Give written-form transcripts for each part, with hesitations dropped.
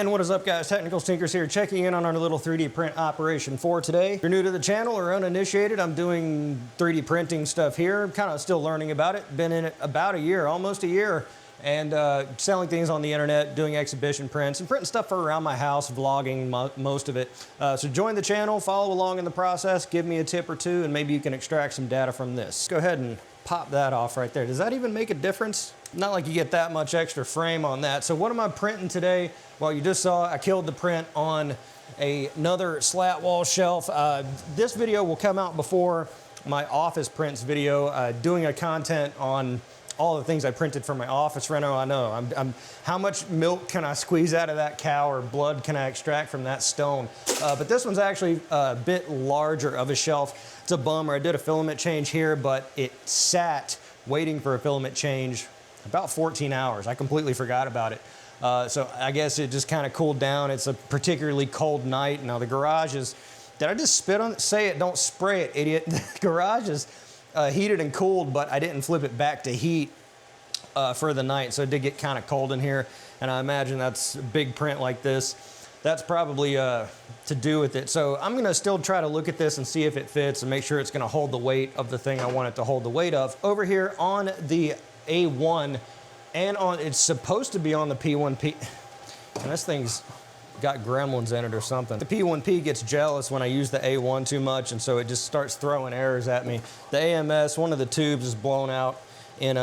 And what is up, guys? Technical Stinkers here, checking in on our little 3D print operation for today. If you're new to the channel or uninitiated, I'm doing 3D printing stuff here. I'm kind of still learning about it. Been in it about a year, almost a year, and selling things on the internet, doing exhibition prints, and printing stuff for around my house, vlogging most of it. So join the channel, follow along in the process, give me a tip or two, and maybe you can extract some data from this. Go ahead and pop that off right there. Does that even make a difference? Not like you get that much extra frame on that. So what am I printing today? Well, you just saw I killed the print on another slat wall shelf. This video will come out before my office prints video, doing a content on all the things I printed for my office reno. I know, how much milk can I squeeze out of that cow, or blood can I extract from that stone? But this one's actually a bit larger of a shelf. It's a bummer. I did a filament change here, but it sat waiting for a filament change about 14 hours. I completely forgot about it. So I guess it just kind of cooled down. It's a particularly cold night. Now the garage is, did I just spit on it? Say it, don't spray it, idiot. The garage is heated and cooled, but I didn't flip it back to heat for the night. So it did get kind of cold in here. And I imagine that's a big print like this. That's probably to do with it. So I'm gonna still try to look at this and see if it fits and make sure it's gonna hold the weight of the thing I want it to hold the weight of. Over here on the A1, and on, it's supposed to be on the P1P. And this thing's got gremlins in it or something. The P1P gets jealous when I use the A1 too much, and so it just starts throwing errors at me. The AMS, one of the tubes is blown out in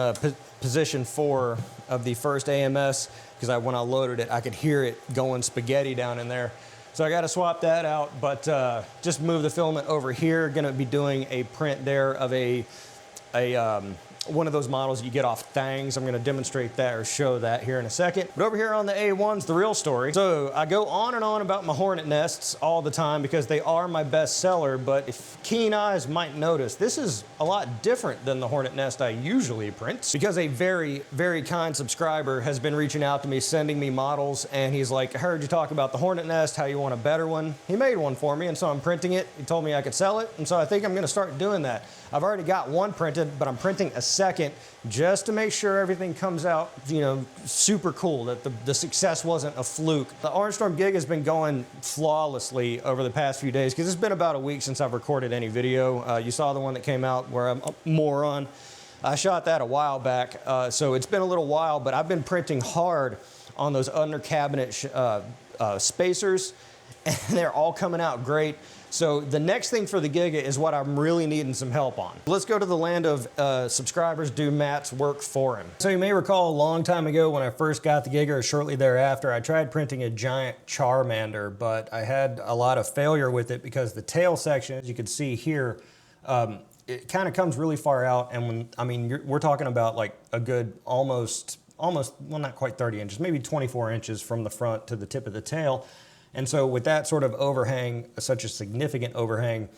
position 4 of the first AMS, because when I loaded it, I could hear it going spaghetti down in there. So I gotta swap that out, but just move the filament over here. Gonna be doing a print there of one of those models you get off Thangs. I'm gonna demonstrate that or show that here in a second. But over here on the A1's the real story. So I go on and on about my hornet nests all the time because they are my best seller, but if keen eyes might notice, this is a lot different than the hornet nest I usually print, because a very, very kind subscriber has been reaching out to me, sending me models, and he's like, I heard you talk about the hornet nest, how you want a better one. He made one for me, and so I'm printing it. He told me I could sell it, and so I think I'm gonna start doing that. I've already got one printed, but I'm printing a second just to make sure everything comes out, you know, super cool, that the success wasn't a fluke. The Orange Storm gig has been going flawlessly over the past few days, because it's been about a week since I've recorded any video. You saw the one that came out where I'm a moron. I shot that a while back, so it's been a little while, but I've been printing hard on those under cabinet spacers, and they're all coming out great. So the next thing for the Giga is what I'm really needing some help on. Let's go to the land of subscribers do Matt's work for him. So you may recall a long time ago when I first got the Giga, or shortly thereafter, I tried printing a giant Charmander, but I had a lot of failure with it because the tail section, as you can see here, it kind of comes really far out. And we're talking about like a good almost, well, not quite 30 inches, maybe 24 inches from the front to the tip of the tail. And so with that sort of overhang, such a significant overhang,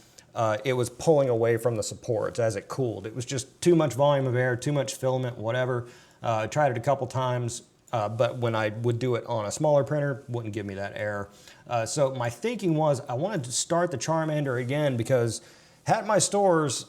it was pulling away from the supports as it cooled. It was just too much volume of air, too much filament, whatever. I tried it a couple times, but when I would do it on a smaller printer, it wouldn't give me that error. So my thinking was I wanted to start the Charmander again, because at my stores,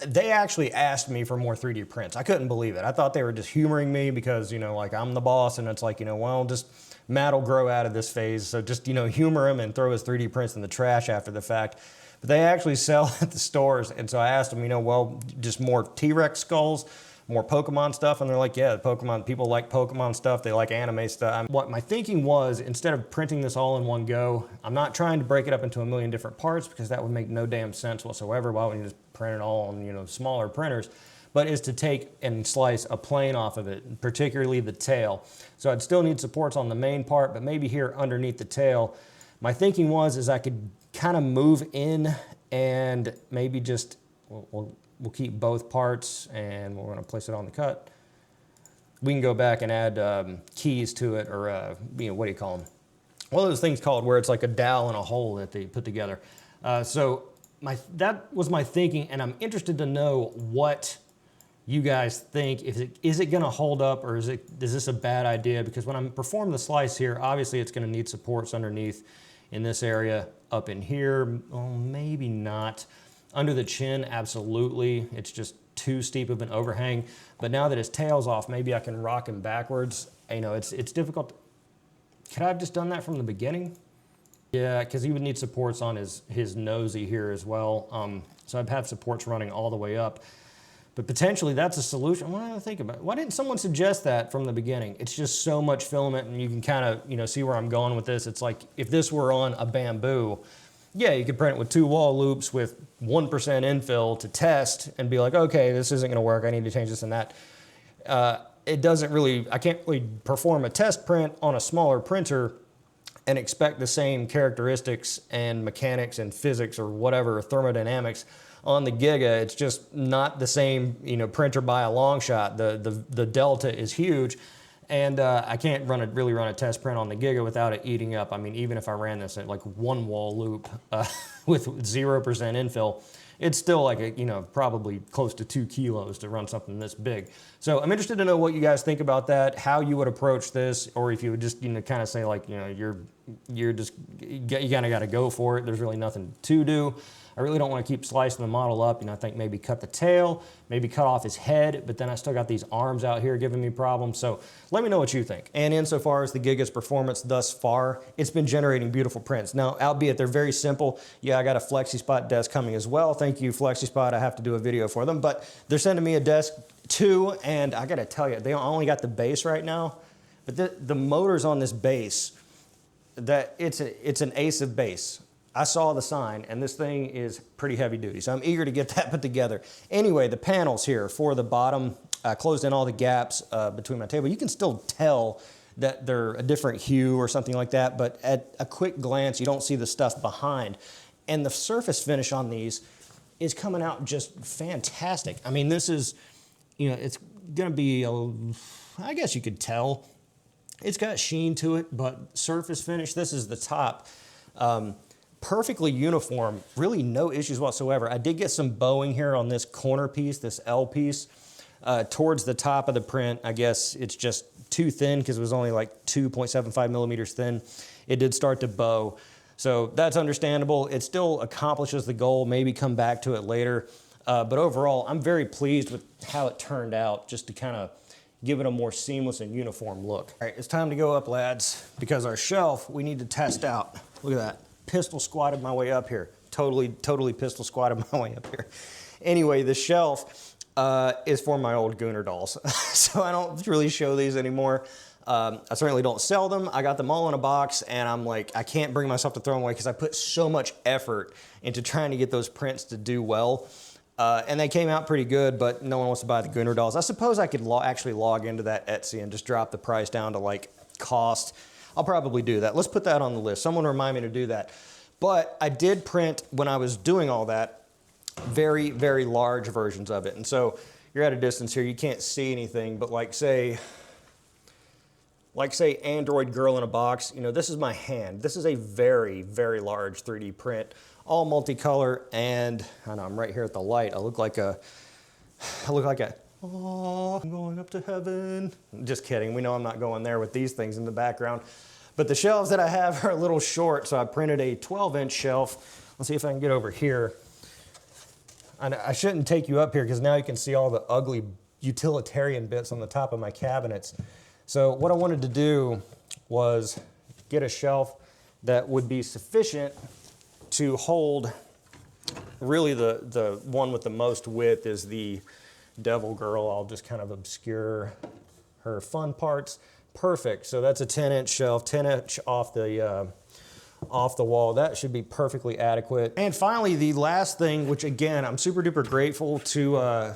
they actually asked me for more 3D prints. I couldn't believe it. I thought they were just humoring me because, you know, like I'm the boss, and it's like, you know, well, just Matt will grow out of this phase, so just, you know, humor him and throw his 3D prints in the trash after the fact. But they actually sell at the stores, and so I asked them, you know, well, just more T-Rex skulls, more Pokemon stuff, and they're like, yeah, Pokemon, people like Pokemon stuff, they like anime stuff. What my thinking was, instead of printing this all in one go, I'm not trying to break it up into a million different parts, because that would make no damn sense whatsoever. Why wouldn't you just print it all on, you know, smaller printers? But is to take and slice a plane off of it, particularly the tail. So I'd still need supports on the main part, but maybe here underneath the tail. My thinking was I could kind of move in and maybe just, we'll keep both parts, and we're gonna place it on the cut. We can go back and add keys to it, or you know, what do you call them? One of those things called where it's like a dowel and a hole that they put together. So that was my thinking, and I'm interested to know what you guys think. Is it gonna hold up, or is this a bad idea? Because when I'm performing the slice here, obviously it's gonna need supports underneath in this area. Up in here, well, maybe not. Under the chin, absolutely. It's just too steep of an overhang. But now that his tail's off, maybe I can rock him backwards. You know, it's difficult. Could I have just done that from the beginning? Yeah, because he would need supports on his nosy here as well. So I'd have supports running all the way up. But potentially that's a solution. What do I think about it? Why didn't someone suggest that from the beginning? It's just so much filament, and you can kind of, you know, see where I'm going with this. It's like if this were on a bamboo, yeah, you could print it with 2 wall loops with 1% infill to test and be like, okay, this isn't going to work. I need to change this and that. It doesn't really, I can't really perform a test print on a smaller printer and expect the same characteristics and mechanics and physics or whatever, thermodynamics on the Giga. It's just not the same, you know, printer by a long shot. The delta is huge, and I can't really run a test print on the Giga without it eating up. I mean, even if I ran this at like 1 wall loop with 0% infill, it's still like a, you know, probably close to 2 kilos to run something this big. So I'm interested to know what you guys think about that, how you would approach this, or if you would just, you know, kind of say like, you know, you kind of got to go for it. There's really nothing to do. I really don't want to keep slicing the model up. You know, I think maybe cut the tail, maybe cut off his head, but then I still got these arms out here giving me problems. So let me know what you think. And insofar as the Giga's performance thus far, it's been generating beautiful prints. Now, albeit they're very simple. Yeah, I got a FlexiSpot desk coming as well. Thank you, FlexiSpot. I have to do a video for them, but they're sending me a desk too, and I got to tell you, they only got the base right now, but the motors on this base, that it's an ace of base. I saw the sign, and this thing is pretty heavy duty, so I'm eager to get that put together. Anyway, the panels here for the bottom, I closed in all the gaps between my table. You can still tell that they're a different hue or something like that, but at a quick glance, you don't see the stuff behind. And the surface finish on these is coming out just fantastic. I mean, this is, you know, it's gonna be, I guess you could tell, it's got sheen to it, but surface finish, this is the top. Perfectly uniform, really no issues whatsoever. I did get some bowing here on this corner piece, this L piece, towards the top of the print. I guess it's just too thin because it was only like 2.75 millimeters thin. It did start to bow. So that's understandable. It still accomplishes the goal, maybe come back to it later. But overall, I'm very pleased with how it turned out, just to kind of give it a more seamless and uniform look. All right, it's time to go up, lads, because our shelf we need to test out. Look at that. Pistol squatted my way up here. Totally pistol squatted my way up here. Anyway, the shelf is for my old Gunnar dolls. So I don't really show these anymore. I certainly don't sell them. I got them all in a box, and I'm like, I can't bring myself to throw them away because I put so much effort into trying to get those prints to do well. And they came out pretty good, but no one wants to buy the Gunnar dolls. I suppose I could actually log into that Etsy and just drop the price down to like cost. I'll probably do that. Let's put that on the list. Someone remind me to do that. But I did print, when I was doing all that, very, very large versions of it. And so you're at a distance here, you can't see anything, but like say Android Girl in a Box, you know, this is my hand. This is a very, very large 3D print, all multicolor, and I know I'm right here at the light. I look like a, oh, I'm going up to heaven. Just kidding, we know I'm not going there with these things in the background. But the shelves that I have are a little short, so I printed a 12-inch shelf. Let's see if I can get over here. I shouldn't take you up here because now you can see all the ugly utilitarian bits on the top of my cabinets. So what I wanted to do was get a shelf that would be sufficient to hold, really the one with the most width is the Devil Girl. I'll just kind of obscure her fun parts. Perfect, so that's a 10-inch shelf, 10-inch off the wall. That should be perfectly adequate. And finally, the last thing, which again, I'm super duper grateful to, I'm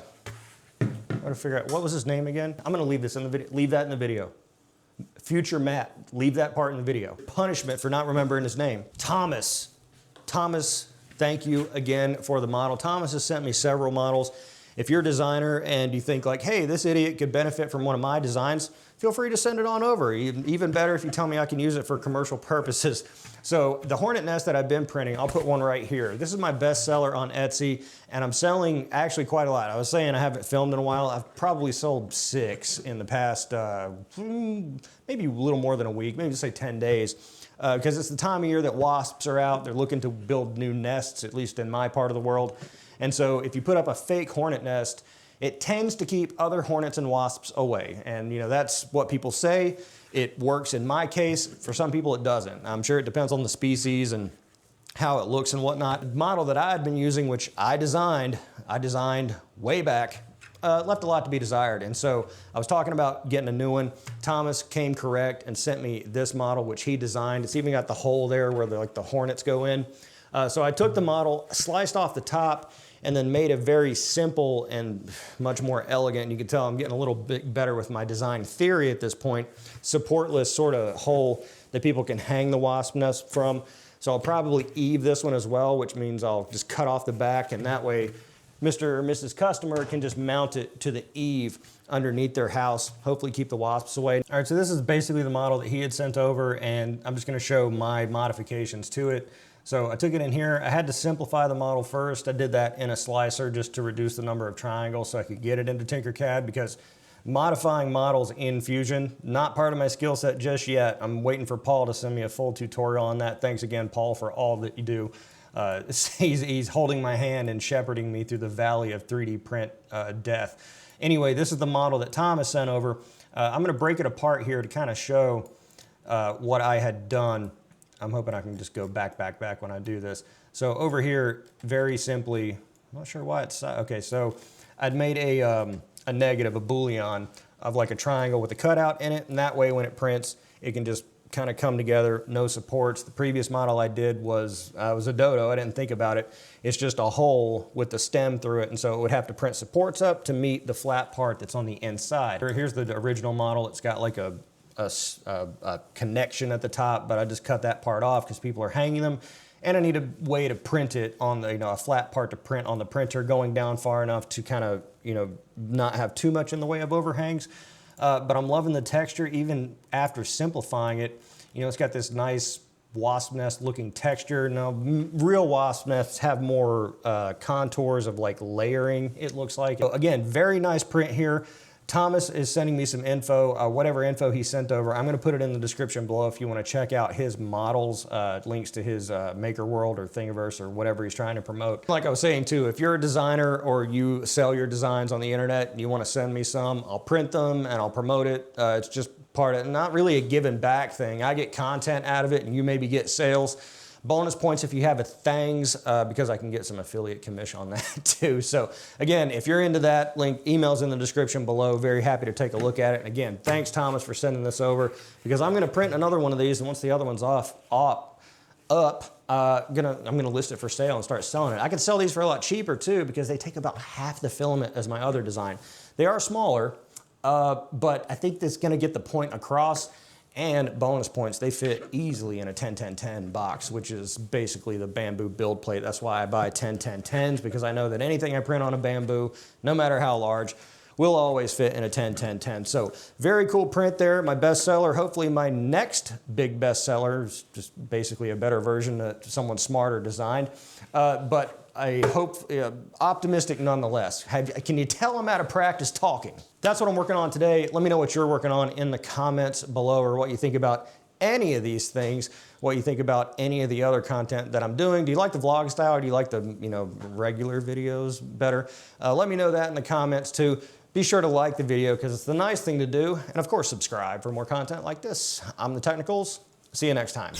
gonna figure out, what was his name again? I'm gonna leave this in the video, leave that in the video. Future Matt, leave that part in the video. Punishment for not remembering his name. Thomas, thank you again for the model. Thomas has sent me several models. If you're a designer and you think like, hey, this idiot could benefit from one of my designs, feel free to send it on over. Even better if you tell me I can use it for commercial purposes. So the hornet nest that I've been printing, I'll put one right here. This is my best seller on Etsy, and I'm selling actually quite a lot. I was saying I haven't filmed in a while. I've probably sold 6 in the past, maybe a little more than a week, maybe just say 10 days. Because it's the time of year that wasps are out. They're looking to build new nests, at least in my part of the world. And so if you put up a fake hornet nest, it tends to keep other hornets and wasps away. And you know, that's what people say. It works in my case. For some people it doesn't. I'm sure it depends on the species and how it looks and whatnot. The model that I had been using, which I designed way back, left a lot to be desired. And so I was talking about getting a new one. Thomas came correct and sent me this model, which he designed. It's even got the hole there where the hornets go in. So I took the model, sliced off the top, and then made a very simple and much more elegant. You can tell I'm getting a little bit better with my design theory at this point. Supportless sort of hole that people can hang the wasp nest from. So I'll probably eave this one as well, which means I'll just cut off the back, and that way Mr. or Mrs. Customer can just mount it to the eave underneath their house, hopefully keep the wasps away. All right, so this is basically the model that he had sent over, and I'm just gonna show my modifications to it. So I took it in here. I had to simplify the model first. I did that in a slicer just to reduce the number of triangles so I could get it into Tinkercad, because modifying models in Fusion, not part of my skill set just yet. I'm waiting for Paul to send me a full tutorial on that. Thanks again, Paul, for all that you do. He's holding my hand and shepherding me through the valley of 3D print death. Anyway, this is the model that Thomas sent over. I'm gonna break it apart here to kind of show what I had done. I'm hoping I can just go back when I do this. So over here, very simply, I'm not sure why it's, okay, so I'd made a negative, a boolean of like a triangle with a cutout in it, and that way when it prints, it can just kind of come together, no supports. The previous model I did was a dodo, I didn't think about it. It's just a hole with the stem through it, and so it would have to print supports up to meet the flat part that's on the inside. Here's the original model. It's got like a connection at the top, but I just cut that part off because people are hanging them, and I need a way to print it on the, a flat part to print on the printer going down far enough to kind of, not have too much in the way of overhangs. But I'm loving the texture even after simplifying it. It's got this nice wasp nest looking texture. Now, real wasp nests have more contours of like layering, it looks like. So again, very nice print here. Thomas is sending me some info, whatever info he sent over. I'm going to put it in the description below if you want to check out his models, links to his Maker World or Thingiverse or whatever he's trying to promote. Like I was saying too, if you're a designer or you sell your designs on the internet and you want to send me some, I'll print them and I'll promote it. It's just part of, not really a giving back thing. I get content out of it and you maybe get sales. Bonus points if you have a Thangs, because I can get some affiliate commission on that too. So again, if you're into that, email's in the description below. Very happy to take a look at it. And again, thanks Thomas for sending this over, because I'm gonna print another one of these, and once the other one's up, I'm gonna list it for sale and start selling it. I can sell these for a lot cheaper too, because they take about half the filament as my other design. They are smaller, but I think that's gonna get the point across. And bonus points, they fit easily in a 10-10-10 box, which is basically the bamboo build plate. That's why I buy 10-10-10s, because I know that anything I print on a bamboo, no matter how large, will always fit in a 10-10-10. So very cool print there. My bestseller, hopefully my next big bestseller is just basically a better version that someone smarter designed. But I hope, optimistic nonetheless. Can you tell I'm out of practice talking? That's what I'm working on today. Let me know what you're working on in the comments below, or what you think about any of these things, what you think about any of the other content that I'm doing. Do you like the vlog style, or do you like the regular videos better? Let me know that in the comments too. Be sure to like the video, because it's the nice thing to do. And of course, subscribe for more content like this. I'm the Technicals. See you next time.